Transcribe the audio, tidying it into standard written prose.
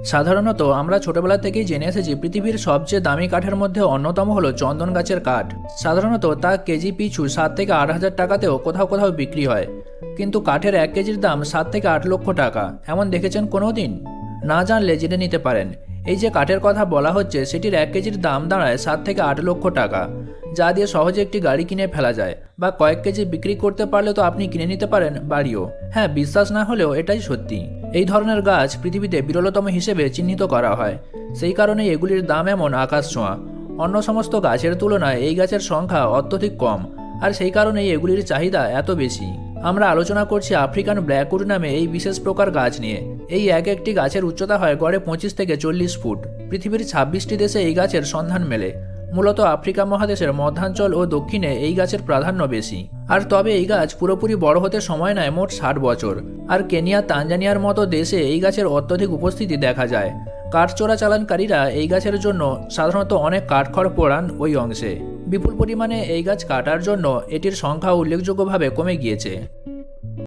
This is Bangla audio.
সাধারণত আমরা ছোটবেলা থেকেই জেনে এসেছি পৃথিবীর সবচেয়ে দামি কাঠের মধ্যে অন্যতম হলো চন্দন গাছের কাঠ। সাধারণত তা কেজি পিছু 7 থেকে 8 হাজার টাকাতেও কোথাও কোথাও বিক্রি হয়। কিন্তু কাঠের 1 কেজির দাম 7 থেকে 8 লক্ষ টাকা, এমন দেখেছেন কোনো দিন? না জানলে জেনে নিতে পারেন। এই যে কাঠের কথা বলা হচ্ছে সেটির 1 কেজির দাম দাঁড়ায় 7 থেকে 8 লক্ষ টাকা, যা দিয়ে সহজে একটি গাড়ি কিনে ফেলা যায়, বা কয়েক কেজি বিক্রি করতে পারলে তো আপনি কিনে নিতে পারেন বাড়িও। হ্যাঁ, বিশ্বাস না হলেও এটাই সত্যি। এই ধরনের গাছ পৃথিবীতে বিরলতম হিসেবে চিহ্নিত করা হয়, সেই কারণে এগুলির দাম এমন আকাশ ছোঁয়া। অন্য সমস্ত গাছের তুলনায় এই গাছের সংখ্যা অত্যধিক কম, আর সেই কারণেই এগুলির চাহিদা এত বেশি। আমরা আলোচনা করছি আফ্রিকান ব্ল্যাকউড নামে এই বিশেষ প্রকার গাছ নিয়ে। এই এক একটি গাছের উচ্চতা হয় গড়ে 25 থেকে 40 ফুট। পৃথিবীর 26টি দেশে এই গাছের সন্ধান মেলে। মূলত আফ্রিকা মহাদেশের মধ্যাঞ্চল ও দক্ষিণে এই গাছের প্রাধান্য বেশি। আর তবে এই গাছ পুরোপুরি বড় হতে সময় নেয় মোট 60 বছর। আর কেনিয়া, তানজানিয়ার মতো দেশে এই গাছের অত্যধিক উপস্থিতি দেখা যায়। কাঠ চোরাচালানকারীরা এই গাছের জন্য সাধারণত অনেক কাঠখড় পোড়ান ওই অংশে। বিপুল পরিমাণে এই গাছ কাটার জন্য এটির সংখ্যা উল্লেখযোগ্যভাবে কমে গিয়েছে।